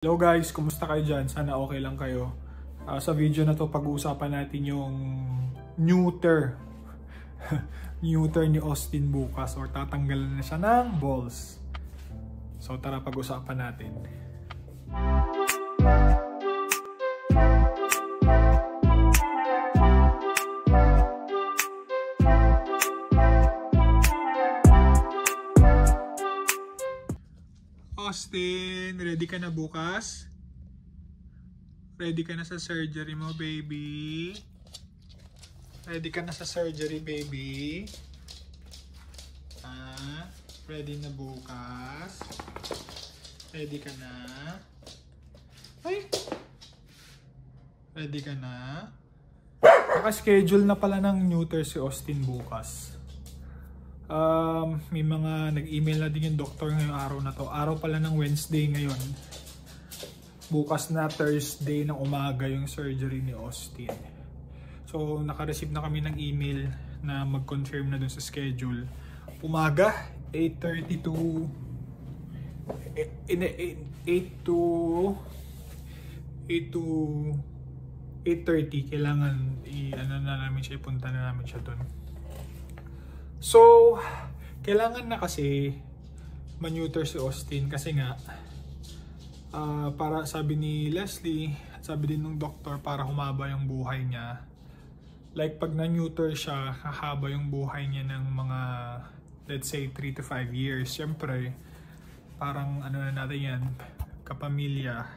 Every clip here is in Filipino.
Hello guys, kumusta kayo dyan? Sana okay lang kayo. Sa video na to pag-uusapan natin yung neuter neuter ni Austin bukas, or tatanggalan na siya ng balls. So tara, pag-usapan natin. Austin, ready ka na bukas? Ready ka na sa surgery mo, baby? Ready ka na sa surgery, baby? Ready na bukas? Ready ka na? Ay! Ready ka na? Naka-schedule na pala ng neuter si Austin bukas. May mga nag-email na din yung doktor ngayong araw na to. Araw pala ng Wednesday ngayon. Bukas na Thursday ng umaga yung surgery ni Austin. So naka-receive na kami ng email na mag-confirm na dun sa schedule. Umaga, 8:30 to 8:30. Kailangan i-ano na namin siya, ipunta na namin siya dun. So, kailangan na kasi ma-neuter si Austin kasi nga para sabi ni Leslie, sabi din ng doktor, para humaba yung buhay niya. Like pag na-neuter siya, hahaba yung buhay niya ng mga, let's say, 3 to 5 years. Siyempre, parang ano na natin yan, kapamilya,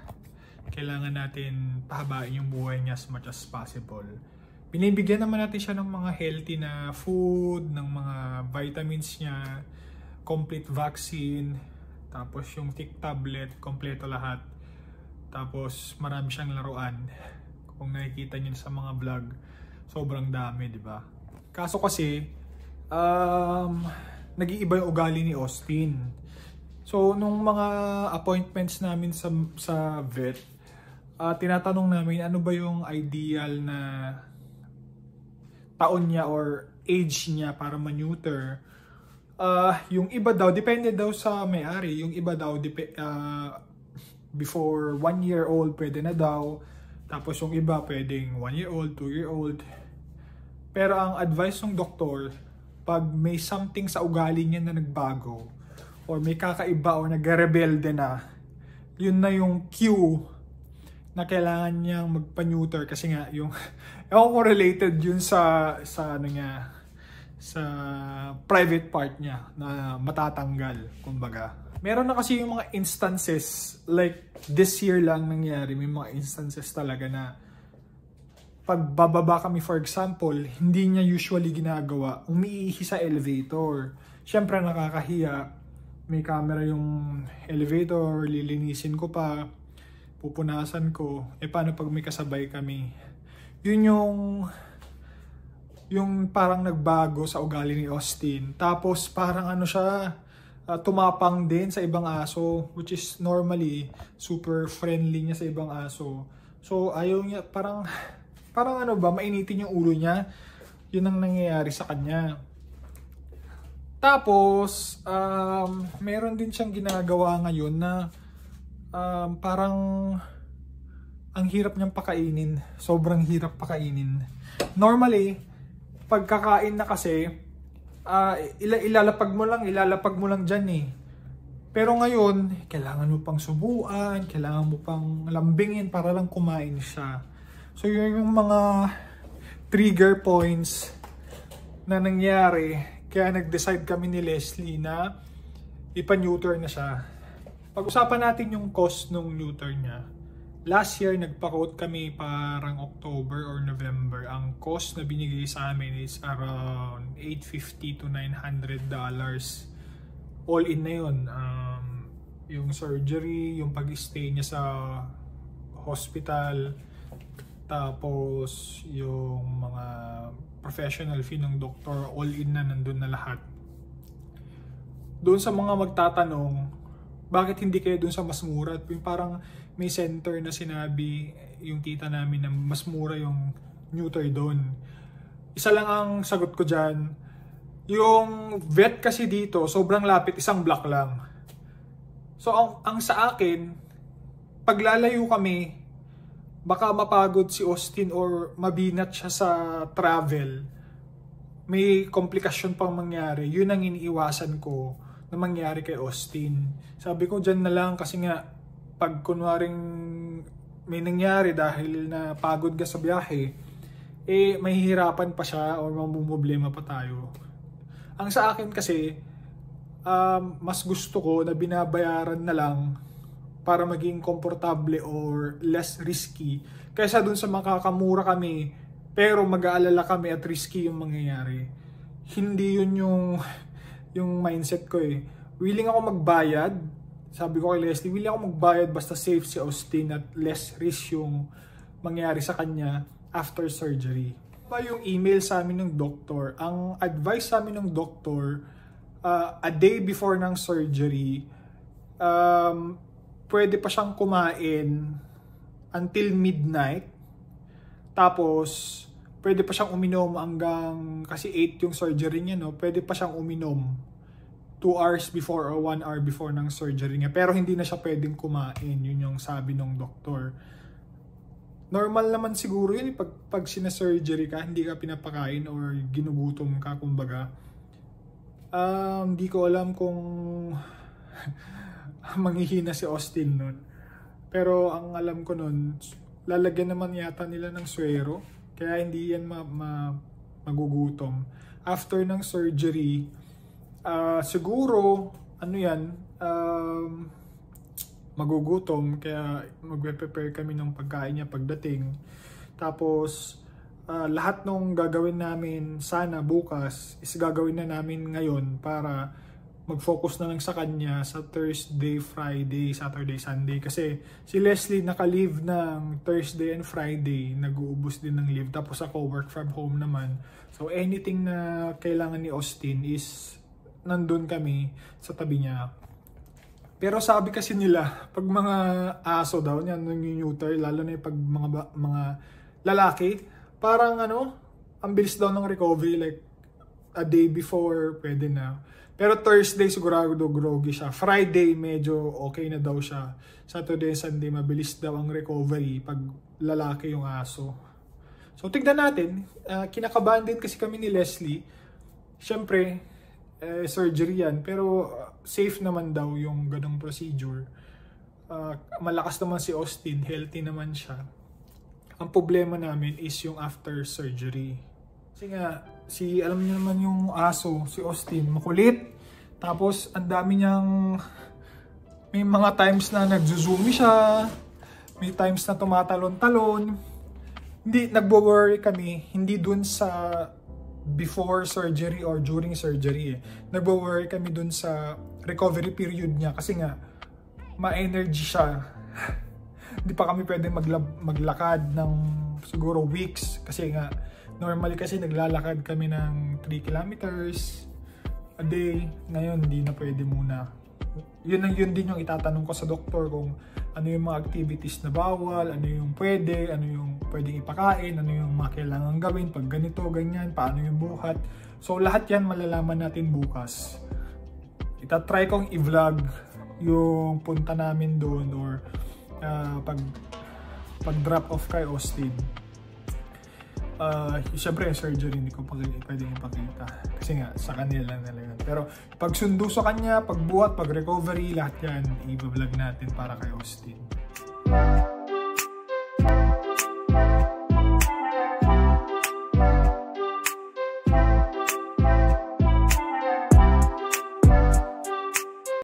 kailangan natin pahabain yung buhay niya as much as possible. Binibigyan naman natin siya ng mga healthy na food, ng mga vitamins niya, complete vaccine, tapos yung tick tablet, kompleto lahat. Tapos marami siyang laruan. Kung nakikita niyo sa mga vlog, sobrang dami, di ba? Kaso kasi, nag-iiba yung ugali ni Austin. So, nung mga appointments namin sa vet, tinatanong namin ano ba yung ideal na taon niya or age niya para ma-neuter. Yung iba daw, depende daw sa may-ari. Yung iba daw, before 1 year old pwede na daw. Tapos yung iba pwedeng 1 year old, 2 year old. Pero ang advice ng doktor, pag may something sa ugali niya na nagbago, or may kakaiba or nag-rebelde na, yun na yung cue na kailangan niyang magpa-neuter. Kasi nga yung ewan ko, related yun sa ano niya, sa private part niya na matatanggal, kumbaga. Meron na kasi yung mga instances, like this year lang nangyari, may mga instances talaga na pag bababa kami, for example, hindi niya usually ginagawa, umiihi sa elevator. Siyempre nakakahiya, may camera yung elevator, lilinisin ko pa, pupunasan ko. Paano pag may kasabay kami? Yun yung parang nagbago sa ugali ni Austin. Tapos parang ano siya, tumapang din sa ibang aso, which is normally super friendly niya sa ibang aso. So ayaw niya, parang ano ba, mainitin yung ulo niya. Yun ang nangyayari sa kanya. Tapos meron din siyang ginagawa ngayon na parang ang hirap niyang pakainin. Sobrang hirap pakainin. Normally, pagkakain na kasi, ilalapag mo lang dyan eh. Pero ngayon, kailangan mo pang subuan, kailangan mo pang lambingin para lang kumain siya. So yun yung mga trigger points na nangyari. Kaya nag-decide kami ni Leslie na ipa-neuter na siya. Pag-usapan natin yung cost ng neuter niya. Last year, nagpa-quote kami parang October or November. Ang cost na binigay sa amin is around $850 to $900. All in na yun. Yung surgery, yung pag-stay niya sa hospital, tapos yung mga professional fee ng doktor, all in na, nandun na lahat. Doon sa mga magtatanong, bakit hindi kayo doon sa mas mura? Parang may center na sinabi yung tita namin na mas mura yung neuter doon. Isa lang ang sagot ko dyan. Yung vet kasi dito, sobrang lapit, isang block lang. So ang sa akin, paglalayo kami, baka mapagod si Austin or mabinat siya sa travel. May komplikasyon pang mangyari. Yun ang iniiwasan ko na mangyari kay Austin. Sabi ko dyan na lang kasi nga pag kunwaring may nangyari dahil na pagod ka sa biyahe, mahihirapan pa siya o mamumblema pa tayo. Ang sa akin kasi, mas gusto ko na binabayaran na lang para maging komportable or less risky kaysa dun sa makakamura kami pero mag-aalala kami at risky yung mangyayari. Hindi yun yung mindset ko eh. Willing ako magbayad. Sabi ko kay Leslie, willing ako magbayad basta safe si Austin at less risk yung mangyari sa kanya after surgery. Pa yung email sa amin ng doktor, ang advice sa amin ng doktor, a day before ng surgery, pwede pa siyang kumain until midnight. Tapos, pwede pa siyang uminom hanggang, kasi 8 yung surgery niya, no? Pwede pa siyang uminom 2 hours before or 1 hour before ng surgery niya. Pero hindi na siya pwedeng kumain. Yun yung sabi ng doktor. Normal naman siguro yun. Pag sina-surgery ka, hindi ka pinapakain or ginugutom ka, kumbaga. Hindi ko alam kung manghihina si Austin nun. Pero ang alam ko nun, lalagyan naman yata nila ng swero. Kaya hindi yan magugutom. After ng surgery, siguro, magugutom. Kaya magpe-prepare kami ng pagkain niya pagdating. Tapos, lahat nung gagawin namin sana bukas is gagawin na namin ngayon para mag-focus na lang sa kanya sa Thursday, Friday, Saturday, Sunday. Kasi si Leslie naka-leave ng Thursday and Friday, nag-uubos din ng leave. Tapos ako work from home naman. So anything na kailangan ni Austin is nandun kami sa tabi niya. Pero sabi kasi nila, pag mga aso daw, yan nang-neuter, lalo na yung pag mga lalaki, parang ang bilis daw ng recovery, like a day before, pwede na. Pero Thursday sigurado groggy siya. Friday medyo okay na daw siya. Saturday, Sunday mabilis daw ang recovery pag lalaki yung aso. So tignan natin. Kinakabahan din kasi kami ni Leslie. Siyempre, surgery yan. Pero safe naman daw yung ganong procedure. Malakas naman si Austin. Healthy naman siya. Ang problema namin is yung after surgery. Kasi nga, alam niyo naman yung aso, si Austin, makulit. Tapos, ang dami niyang, may mga times na nagzuzoomy siya, may times na tumatalon-talon. Hindi, nagwo-worry kami, hindi dun sa before surgery or during surgery. Nagwo-worry kami dun sa recovery period niya kasi nga, ma-energy siya. Hindi pa kami pwedeng maglakad ng siguro weeks kasi nga, normally kasi naglalakad kami ng 3 kilometers a day. Ngayon, hindi na pwede muna. Yun din yung itatanong ko sa doktor kung ano yung mga activities na bawal, ano yung pwede, ano yung pwedeng ipakain, ano yung mga kailangan gawin pag ganito, ganyan, paano yung buhat. So, lahat yan malalaman natin bukas. Itatry kong i-vlog yung punta namin doon or pag drop off kay Austin. Siyempre surgery hindi ko pwedeng ipakita kasi nga sa kanila lang nila yun. Pero pag sundo sa kanya, pagbuhat, pag recovery, lahat yan i-vlog natin para kay Austin.